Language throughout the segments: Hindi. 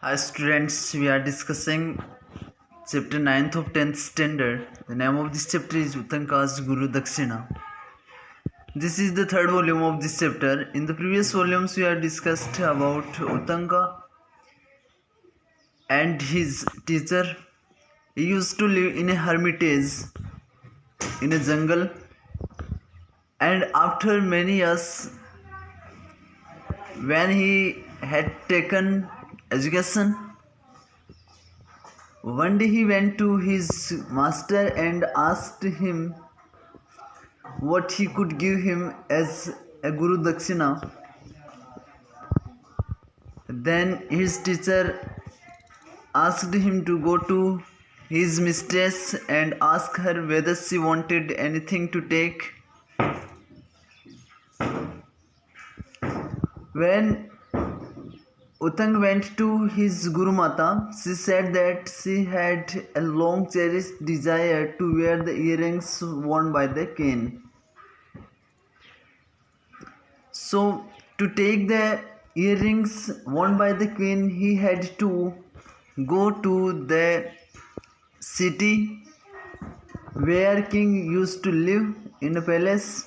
Hi students, we are discussing chapter 9th of 10th standard. The name of this chapter is Uttanka's Guru Dakshina. This is the third volume of this chapter. In the previous volumes we have discussed about Uttanka and his teacher. He used to live in a hermitage in a jungle, and after many years when he had taken education, one day he went to his master and asked him what he could give him as a Guru Dakshina. Then his teacher asked him to go to his mistress and ask her whether she wanted anything to take. When Utang went to his Guru Mata, she said that she had a long cherished desire to wear the earrings worn by the king. So, to take the earrings worn by the queen, he had to go to the city where king used to live in a palace.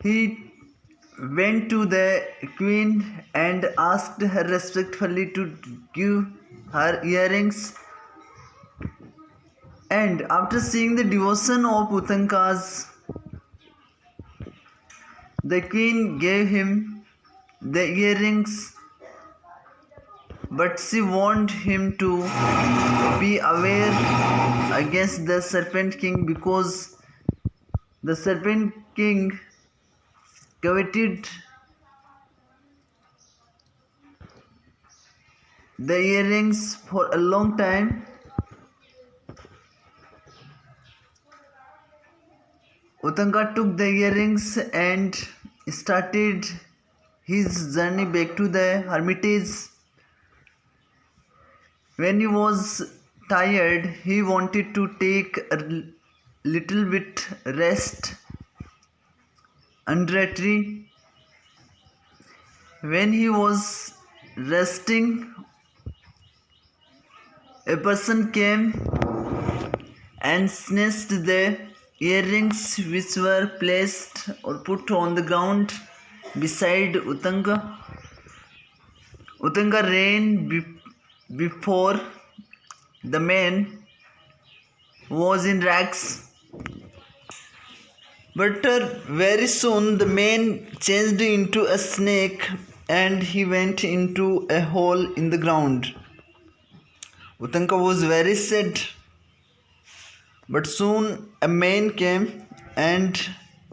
He went to the queen and asked her respectfully to give her earrings. And after seeing the devotion of Uttankas, the queen gave him the earrings, but she warned him to be aware against the Serpent King, because the Serpent King coveted the earrings for a long time. Uttanka took the earrings and started his journey back to the hermitage. When he was tired, he wanted to take a little bit rest under a tree. When he was resting, a person came and snatched the earrings which were placed or put on the ground beside Uttanka. Uttanka ran before the man who was in rags. But very soon the man changed into a snake and he went into a hole in the ground. Uttanka was very sad. But soon a man came and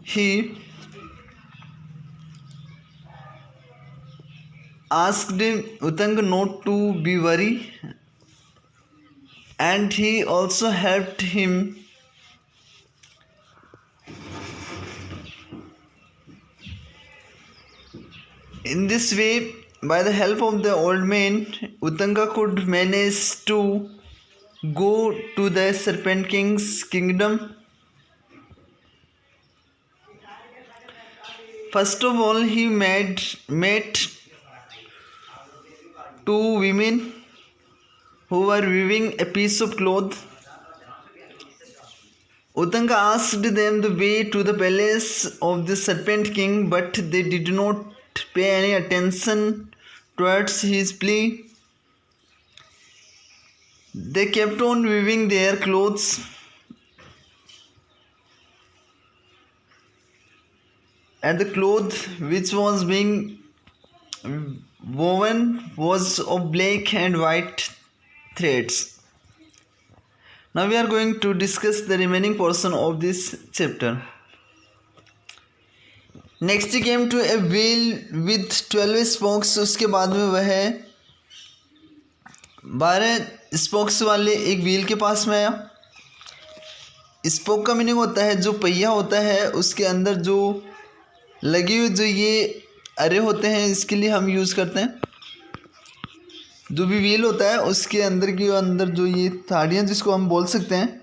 he asked Uttanka not to be worried, and he also helped him. In this way, by the help of the old man, Uttanka could manage to go to the Serpent King's kingdom. First of all, he met two women who were weaving a piece of cloth. Uttanka asked them the way to the palace of the Serpent King, but they did not pay any attention towards his plea. They kept on weaving their clothes, and the cloth which was being woven was of black and white threads. Now we are going to discuss the remaining portion of this chapter. Next he came to a wheel with 12 spokes. उसके बाद में वह 12 स्पोक्स वाले एक व्हील के पास में आया. स्पोक का मीनिंग होता है जो पहिया होता है उसके अंदर जो लगे हुए जो ये अरे होते हैं, इसके लिए हम यूज़ करते हैं. जो भी व्हील होता है उसके अंदर जो ये थाड़ियाँ जिसको हम बोल सकते हैं,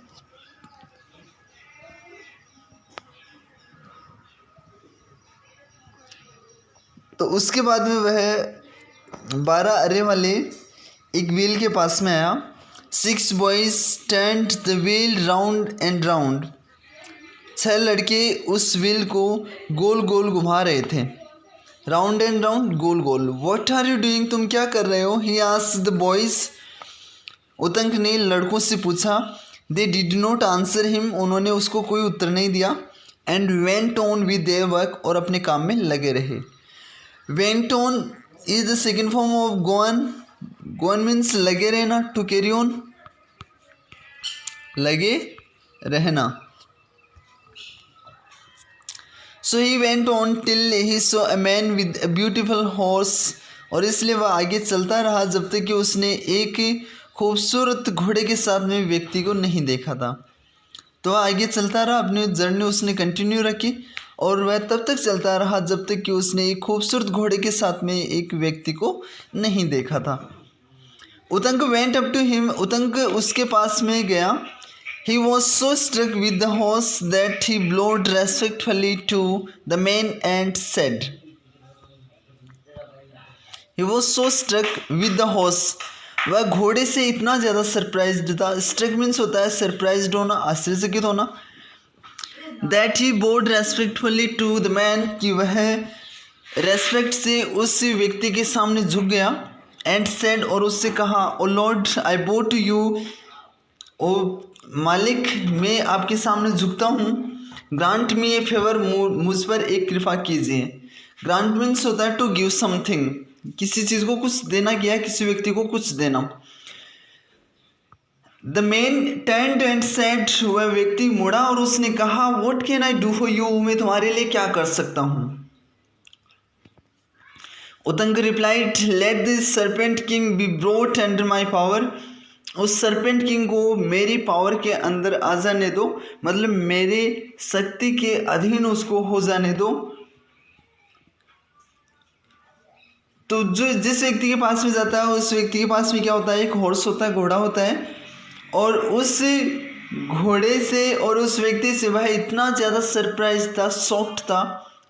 तो उसके बाद में वह 12 अरे वाले एक व्हील के पास में आया। 6 boys turned the wheel round and round. 6 लड़के उस व्हील को गोल गोल घुमा रहे थे। राउंड एंड राउंड, गोल गोल। व्हाट आर यू डूइंग, तुम क्या कर रहे हो? He asked the boys. Utanka ने लड़कों से पूछा। They did not answer him, उन्होंने उसको कोई उत्तर नहीं दिया। And went on with their work, और अपने काम में लगे रहे। Went on is the second form of go on. Go on means लगे रहना, टू कैरी ऑन, लगे रहना। So he went on till he saw a man with a beautiful horse, और इसलिए वह आगे चलता रहा जब तक कि उसने एक खूबसूरत घोड़े के साथ में व्यक्ति को नहीं देखा था। तो वह आगे चलता रहा, अपनी जर्नी उसने कंटिन्यू रखी, और वह तब तक चलता रहा जब तक कि उसने एक खूबसूरत घोड़े के साथ में एक व्यक्ति को नहीं देखा था। उतंक वेंट अप टू हिम, उतंक उसके पास में गया। He was so struck with the horse that he bowed respectfully to the man and said. He was so struck with the horse. वह घोड़े से इतना ज़्यादा सरप्राइज्ड था। स्ट्रक मीन्स होता है सरप्राइज्ड होना, आश्चर्यचकित होना। That he bowed respectfully to the man, कि वह रेस्पेक्ट से उस व्यक्ति के सामने झुक गया। And said, और उससे कहा, O Lord, I bow to you. ओ मालिक, मैं आपके सामने झुकता हूँ। ग्रांट मी ए फेवर, मुझ पर एक कृपा कीजिए। ग्रांट मीन्स होता है टू गिव समथिंग, किसी चीज़ को कुछ देना, किया किसी व्यक्ति को कुछ देना। The man turned and said, वह व्यक्ति मुड़ा और उसने कहा, what can I do for you, मैं तुम्हारे लिए क्या कर सकता हूँ? Utanka replied, let this serpent king be brought under my power. उस सरपेंट किंग को मेरी पावर के अंदर आ जाने दो, मतलब मेरे शक्ति के अधीन उसको हो जाने दो। तो जो जिस व्यक्ति के पास में जाता है उस व्यक्ति के पास में क्या होता है? एक हॉर्स होता है, घोड़ा होता है। और उस घोड़े से और उस व्यक्ति से वह इतना ज़्यादा सरप्राइज था, शॉक्ड था,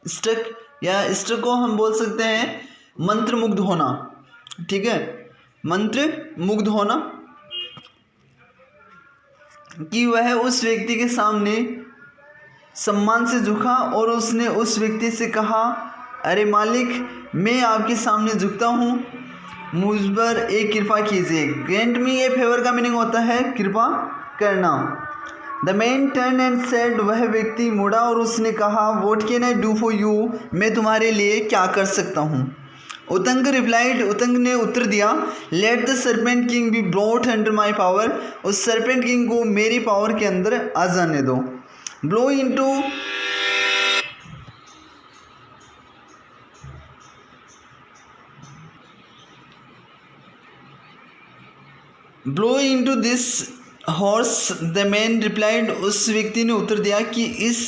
स्ट्रक, या स्ट्रक को हम बोल सकते हैं मंत्रमुग्ध होना। ठीक है, मंत्र मुग्ध होना, कि वह उस व्यक्ति के सामने सम्मान से झुका और उसने उस व्यक्ति से कहा, अरे मालिक, मैं आपके सामने झुकता हूँ, मुझ पर एक कृपा कीजिए। ग्रेंट मी ए फेवर का मीनिंग होता है कृपा करना। The man turn and said, वह व्यक्ति मुड़ा और उसने कहा, what can I do for you, मैं तुम्हारे लिए क्या कर सकता हूँ? उतंग रिप्लाइड, उतंग ने उत्तर दिया, let the serpent king be brought under my power. उस सरपेंट किंग को मेरी पावर के अंदर आ जाने दो। Blow into this horse, the man replied, उस व्यक्ति ने उत्तर दिया कि इस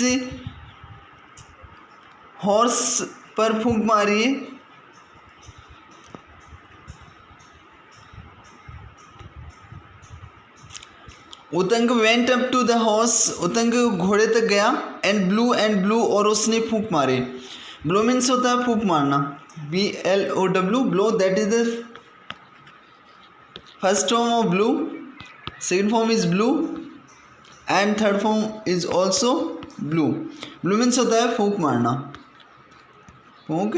हॉर्स पर फूंक मारिए। Utanka went up to the horse, Utanka घोड़े तक गया। एंड ब्लू, और उसने फूंक मारे। ब्लो मीन्स होता है फूंक मारना, BLOW, blow, that is the first form of blue, second form is blue, and third form is also blue. Blue means होता है फूंक मारना, फूंक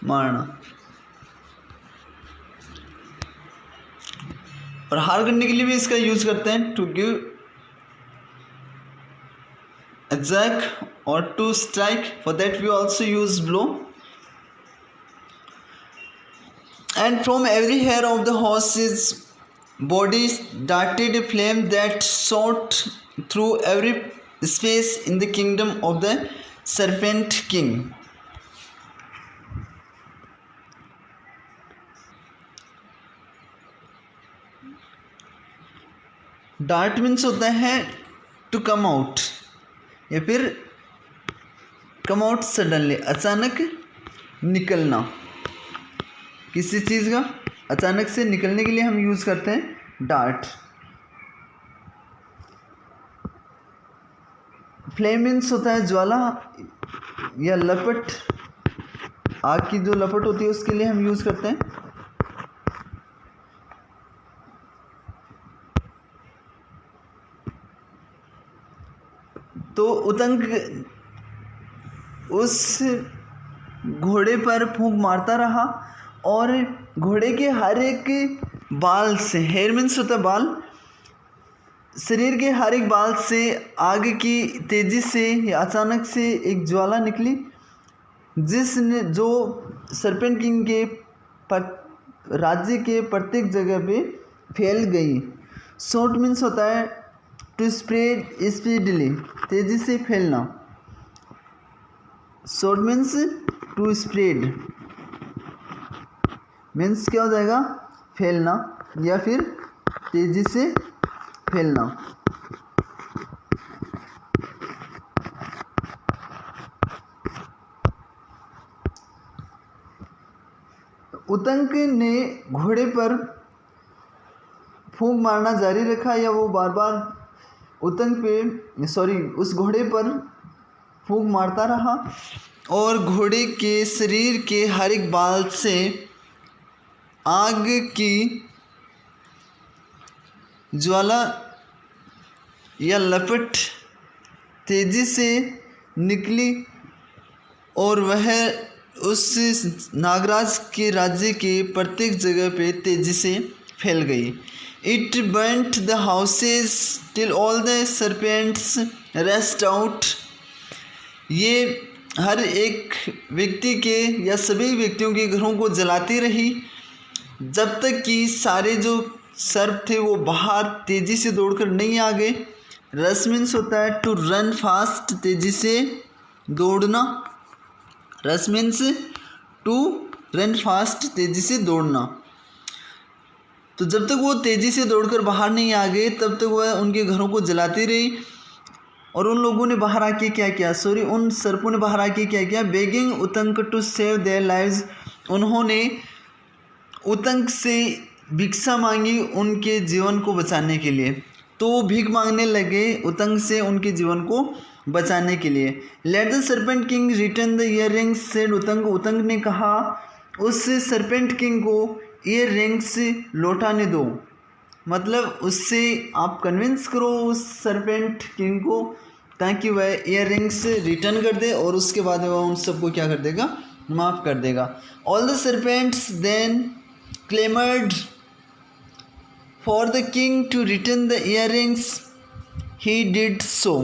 मारना। और हार करने के लिए भी इसका यूज करते हैं, to give a jerk or to strike, for that we also use blow. And from every hair of the horse's body darted a flame that shot through every space in the kingdom of the serpent king. Dart means होता है टू कम आउट, या फिर कम आउट सडनली, अचानक निकलना, किसी चीज़ का अचानक से निकलने के लिए हम यूज़ करते हैं डार्ट। फ्लेम मीन्स होता है ज्वाला या लपट, आग की जो लपट होती है उसके लिए हम यूज़ करते हैं। तो उतंग उस घोड़े पर फूंक मारता रहा और घोड़े के हर एक बाल से, हेयर मीन्स होता है बाल, शरीर के हर एक बाल से आग की तेज़ी से या अचानक से एक ज्वाला निकली, जिसने जो सरपेंट किंग के राज्य के प्रत्येक जगह पे फैल गई। शॉर्ट मीन्स होता है टू स्प्रेड स्पीडली, तेज़ी से फैलना। Short means to spread means क्या हो जाएगा, फैलना या फिर तेज़ी से फैलना। उतंक ने घोड़े पर फूंक मारना जारी रखा, या वो बार बार उस घोड़े पर फूंक मारता रहा और घोड़े के शरीर के हर एक बाल से आग की ज्वाला या लपट तेज़ी से निकली और वह उस नागराज के राज्य के प्रत्येक जगह पे तेज़ी से फैल गई। It burnt the houses till all the serpents rest out. ये हर एक व्यक्ति के या सभी व्यक्तियों के घरों को जलाती रही जब तक कि सारे जो सर्प थे वो बाहर तेज़ी से दौड़कर नहीं आ गए। रस मीन्स होता है टू रन फास्ट, तेज़ी से दौड़ना। रस मीन्स टू रन फास्ट, तेज़ी से दौड़ना। तो जब तक वो तेज़ी से दौड़कर बाहर नहीं आ गए तब तक वह उनके घरों को जलाती रही। और उन लोगों ने बाहर आके क्या किया, उन सर्पों ने बाहर आके क्या किया, begging Utanka to save their lives. उन्होंने उतंक से भिक्षा मांगी उनके जीवन को बचाने के लिए। तो वो भीख मांगने लगे उतंक से उनके जीवन को बचाने के लिए। Let the serpent king return the earrings said Utanka. Utanka ने कहा उस सर्पेंट किंग को ईयर रिंग्स लौटाने दो, मतलब उससे आप कन्विंस करो उस सर्पेंट किंग को ताकि वह ईयर रिंग्स रिटर्न कर दे और उसके बाद वह उन सबको क्या कर देगा, माफ़ कर देगा। All the serpents then clamoured for the king to return the earrings. He did so.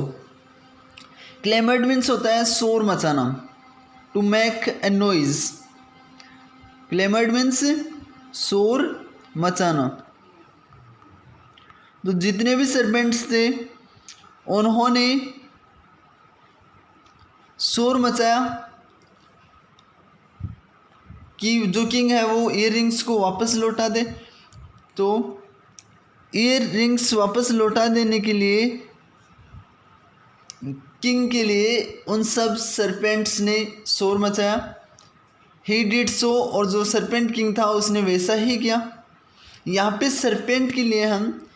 Clamoured means होता है शोर मचाना, to make a noise. Clamoured means शोर मचाना। तो जितने भी सर्पेंट्स थे उन्होंने शोर मचाया कि जो किंग है वो ईयर रिंग्स को वापस लौटा दे। तो ईयर रिंग्स वापस लौटा देने के लिए किंग के लिए उन सब सर्पेंट्स ने शोर मचाया। ही डिड सो, और जो सर्पेंट किंग था उसने वैसा ही किया। यहाँ पे सर्पेंट के लिए हम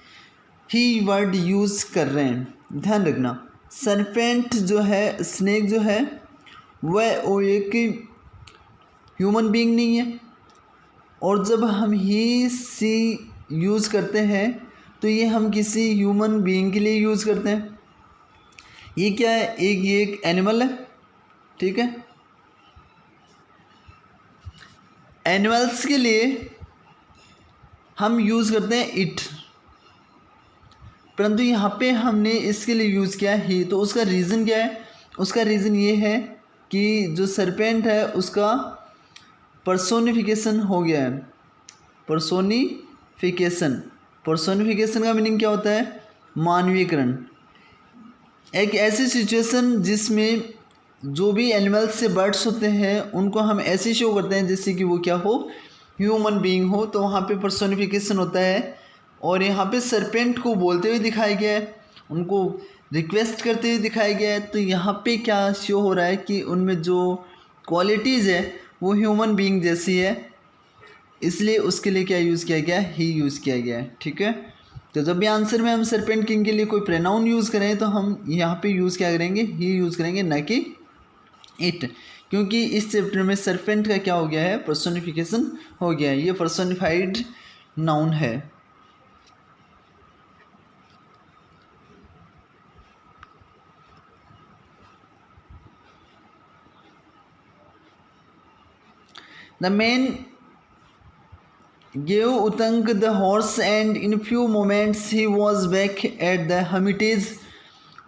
ही वर्ड यूज़ कर रहे हैं, ध्यान रखना। सर्पेंट जो है, स्नेक जो है, वह वो एक ह्यूमन बीइंग नहीं है। और जब हम ही सी यूज़ करते हैं तो ये हम किसी ह्यूमन बीइंग के लिए यूज़ करते हैं। ये क्या है, ये एक एनिमल है, ठीक है। एनिमल्स के लिए हम यूज़ करते हैं इट, परंतु यहाँ पे हमने इसके लिए यूज़ किया ही। तो उसका रीज़न क्या है, उसका रीज़न ये है कि जो सर्पेंट है उसका पर्सोनिफिकेशन हो गया है। पर्सोनिफिकेशन का मीनिंग क्या होता है, मानवीयकरण। एक ऐसी सिचुएशन जिसमें जो भी एनिमल्स से बर्ड्स होते हैं उनको हम ऐसे शो करते हैं जैसे कि वो क्या हो, ह्यूमन बीइंग हो। तो वहाँ पे पर्सोनिफिकेशन होता है। और यहाँ पे सर्पेंट को बोलते हुए दिखाया गया है, उनको रिक्वेस्ट करते हुए दिखाया गया है। तो यहाँ पे क्या शो हो रहा है कि उनमें जो क्वालिटीज़ है वो ह्यूमन बीइंग जैसी है, इसलिए उसके लिए क्या यूज़ किया गया, ही यूज़ किया गया है, ठीक है। तो जब भी आंसर में हम सर्पेंट किंग के लिए कोई प्रोनाउन यूज़ करें तो हम यहाँ पे यूज़ क्या करेंगे, ही यूज़ करेंगे, ना कि इट। क्योंकि इस चैप्टर में सरपेंट का क्या हो गया है, पर्सोनिफिकेशन हो गया है, ये पर्सोनिफाइड नाउन है। The man gave Utang the horse and in few moments he was back at the hermitage।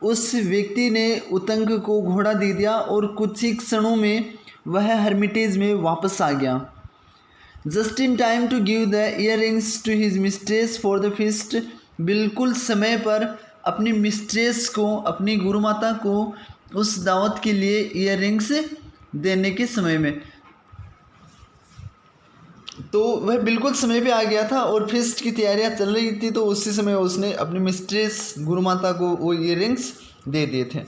उस व्यक्ति ने उतंग को घोड़ा दे दिया और कुछ ही क्षणों में वह हर्मिटेज में वापस आ गया। Just in time to give the earrings to his mistress for the feast. बिल्कुल समय पर अपनी मिस्ट्रेस को, अपनी गुरु माता को उस दावत के लिए इयररिंग्स देने के समय में, तो वह बिल्कुल समय पे आ गया था और फेस्ट की तैयारियां चल रही थी, तो उसी समय उसने अपनी मिस्ट्रेस गुरु माता को वो इयररिंग्स दे दिए थे।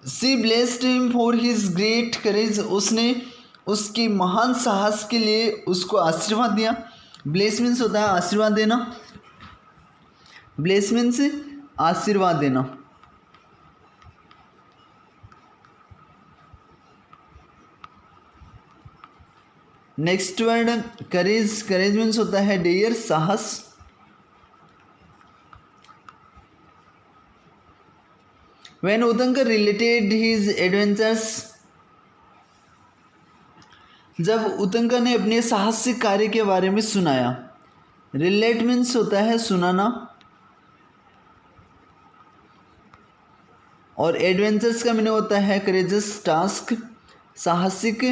She blessed him for his great courage. उसने उसके महान साहस के लिए उसको आशीर्वाद दिया। ब्लेस मीन्स होता है आशीर्वाद देना, ब्लेस मीन्स आशीर्वाद देना। Next word courage. Courage means होता है डेयर, साहस। When Udankar related his adventures. जब उदंकर ने अपने साहसिक कार्य के बारे में सुनाया। रिलेट मीन्स होता है सुनाना, और एडवेंचर्स का मीनिंग होता है करेजस टास्क, साहसिक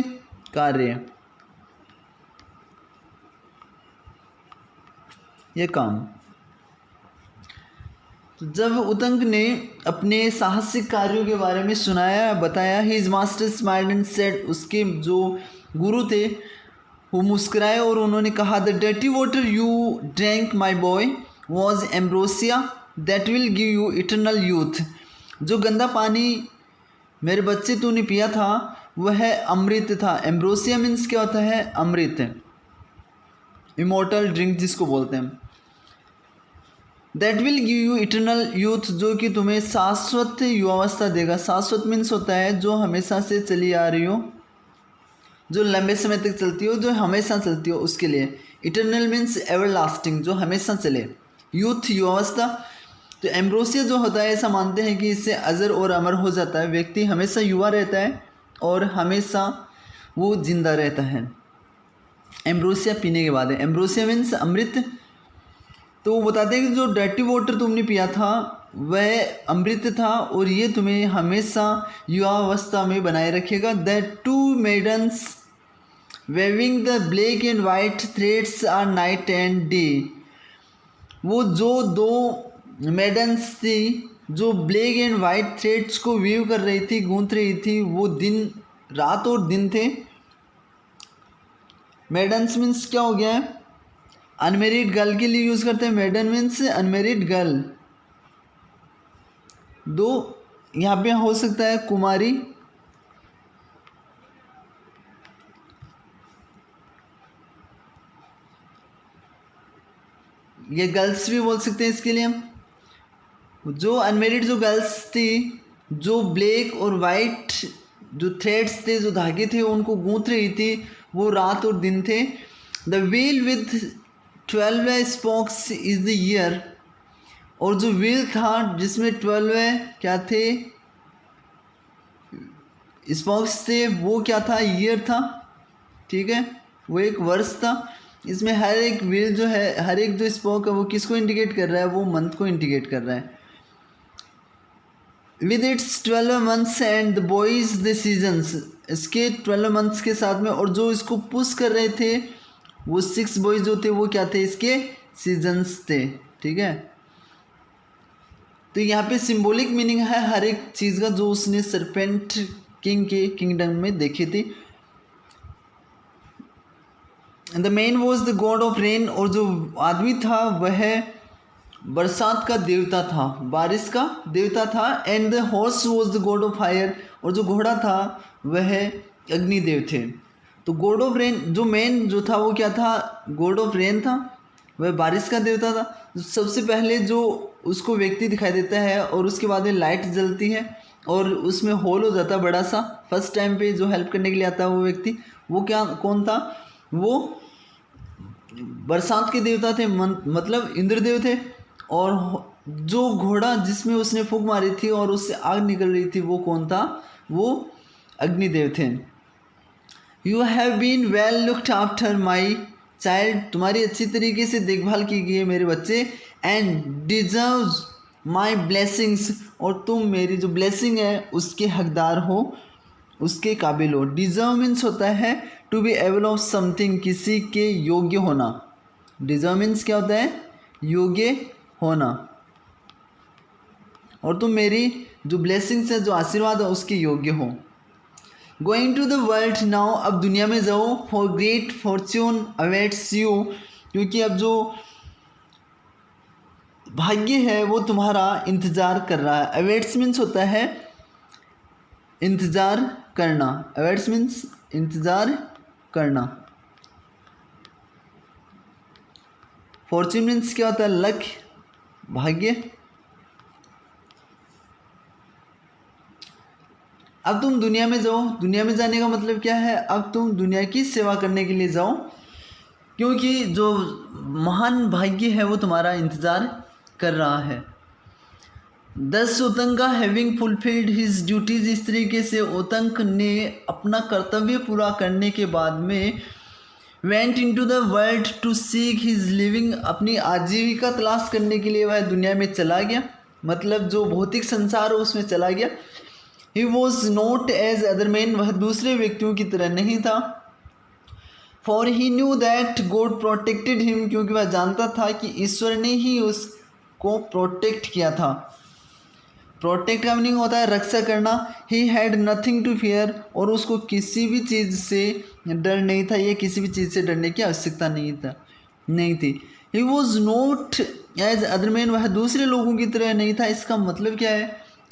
कार्य, ये काम। तो जब उतंग ने अपने साहसिक कार्यों के बारे में सुनाया, बताया, his master smiled and said. उसके जो गुरु थे वो मुस्कुराए और उन्होंने कहा, the dirty water you drank my boy was ambrosia that will give you eternal youth. जो गंदा पानी मेरे बच्चे तूने पिया था वह अमृत था। एम्ब्रोसिया मीन्स क्या होता है, अमृत, इमोर्टल ड्रिंक जिसको बोलते हैं। That will give you eternal youth, जो कि तुम्हें शाश्वत युवावस्था देगा। शाश्वत मीन्स होता है जो हमेशा से चली आ रही हो, जो लंबे समय तक चलती हो, जो हमेशा चलती हो, उसके लिए। इटर्नल मीन्स एवर लास्टिंग, जो हमेशा चले। यूथ युवावस्था। तो एम्ब्रोसिया जो होता है, ऐसा मानते हैं कि इससे अजर और अमर हो जाता है, व्यक्ति हमेशा युवा रहता है और हमेशा वो जिंदा रहता है। एम्ब्रोसिया पीने के बाद है। एम्ब्रोसिया मीन्स अमृत। तो वो बताते हैं कि जो डर्टी वाटर तुमने पिया था वह अमृत था और ये तुम्हें हमेशा युवावस्था में बनाए रखेगा। The two maidens weaving the black and white threads are night and day. वो जो दो मेडन्स थी जो ब्लैक एंड वाइट थ्रेड्स को वीव कर रही थी, गूंथ रही थी, वो दिन, रात और दिन थे। मेडन्स मीन्स क्या हो गया है, अनमेरिड गर्ल के लिए यूज़ करते हैं। Maiden means unmarried girl. दो यहाँ पे हो सकता है कुमारी, ये गर्ल्स भी बोल सकते हैं इसके लिए हम। जो अनमेरिड जो गर्ल्स थी, जो ब्लैक और वाइट जो थ्रेड्स थे, जो धागे थे, उनको गूंथ रही थी, वो रात और दिन थे। The wheel with 12 spokes is the year. और जो व्हील था जिसमें 12 क्या थे, स्पोक्स थे, वो क्या था, ईयर था। ठीक है, वो एक वर्ष था। इसमें हर एक व्हील जो है, हर एक जो स्पोक है, वो किसको इंडिकेट कर रहा है, वो मंथ को इंडिकेट कर रहा है। With its 12 months and the boys the seasons. इसके 12 मंथ्स के साथ में, और जो इसको पुश कर रहे थे वो 6 बॉयज जो थे, वो क्या थे, इसके सीजन्स थे। ठीक है, तो यहाँ पे सिंबॉलिक मीनिंग है हर एक चीज़ का जो उसने सरपेंट किंग के किंगडम में देखी थी। The man was the God of rain. और जो आदमी था वह बरसात का देवता था, बारिश का देवता था। And the horse was the God of fire. और जो घोड़ा था वह अग्निदेव थे। तो गॉड ऑफ रेन, जो मैन जो था वो क्या था, गॉड ऑफ रेन था, वह बारिश का देवता था। सबसे पहले जो उसको व्यक्ति दिखाई देता है और उसके बाद में लाइट जलती है, और उसमें होल हो जाता बड़ा सा। फर्स्ट टाइम पे जो हेल्प करने के लिए आता है वो व्यक्ति, वो क्या कौन था? वो बरसात के देवता थे, मतलब इंद्रदेव थे। और जो घोड़ा जिसमें उसने फूंक मारी थी और उससे आग निकल रही थी, वो कौन था? वो अग्निदेव थे। You have been well looked after my child, तुम्हारी अच्छी तरीके से देखभाल की गई है मेरे बच्चे। एंड डिजर्व्स माई ब्लेसिंग्स, और तुम मेरी जो ब्लेसिंग है उसके हकदार हो, उसके काबिल हो। डिजर्व मीन्स होता है to be able of something, किसी के योग्य होना। डिजर्व मीन्स क्या होता है? योग्य होना। और तुम मेरी जो ब्लेसिंग्स है, जो आशीर्वाद है, उसके योग्य हो। Going to the world now, अब दुनिया में जाओ। For great fortune awaits you, क्योंकि अब जो भाग्य है वो तुम्हारा इंतजार कर रहा है। अवेट्स मीन्स होता है इंतजार करना। अवेट्स मीन्स इंतजार करना। फॉर्च्यून मीन्स क्या होता है? लक, भाग्य। अब तुम दुनिया में जाओ। दुनिया में जाने का मतलब क्या है? अब तुम दुनिया की सेवा करने के लिए जाओ, क्योंकि जो महान भाग्य है वो तुम्हारा इंतज़ार कर रहा है। दस उतंका हैविंग फुलफिल्ड हिज ड्यूटीज, इस तरीके से उतंक ने अपना कर्तव्य पूरा करने के बाद में went into the world to seek his living, अपनी आजीविका तलाश करने के लिए वह दुनिया में चला गया। मतलब जो भौतिक संसार हो उसमें चला गया। He was not as other man, वह दूसरे व्यक्तियों की तरह नहीं था। For he knew that God protected him, क्योंकि वह जानता था कि ईश्वर ने ही उसको प्रोटेक्ट किया था। प्रोटेक्ट का मीनिंग होता है रक्षा करना। He had nothing to fear, और उसको किसी भी चीज़ से डर नहीं था, या किसी भी चीज़ से डरने की आवश्यकता नहीं थी। He was not as other man, वह दूसरे लोगों की तरह नहीं था। इसका मतलब क्या है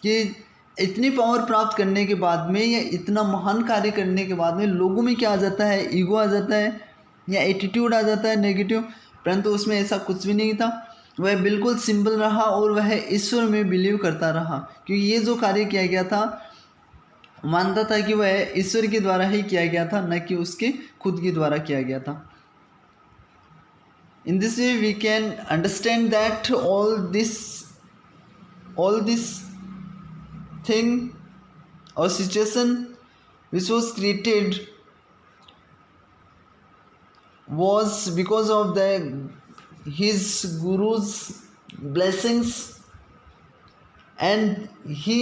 कि इतनी पावर प्राप्त करने के बाद में, या इतना महान कार्य करने के बाद में, लोगों में क्या आ जाता है? ईगो आ जाता है, या एटीट्यूड आ जाता है नेगेटिव। परंतु उसमें ऐसा कुछ भी नहीं था। वह बिल्कुल सिंपल रहा और वह ईश्वर में बिलीव करता रहा, क्योंकि ये जो कार्य किया गया था, मानता था कि वह ईश्वर के द्वारा ही किया गया था, न कि उसके खुद के द्वारा किया गया था। In this way we can understand that all this thing or situation which was created was because of his guru's blessings, and he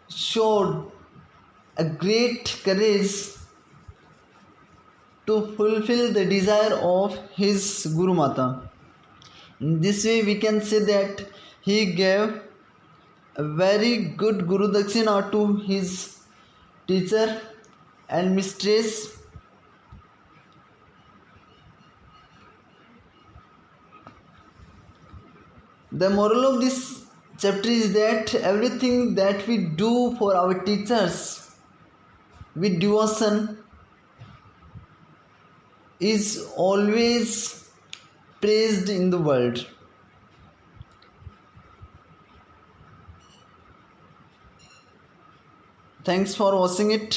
showed a great courage to fulfill the desire of his Guru Mata. In this way we can say that he gave a very good Guru Dakshina to his teacher and mistress. The moral of this chapter is that everything that we do for our teachers with devotion is always praised in the world. Thanks for watching it.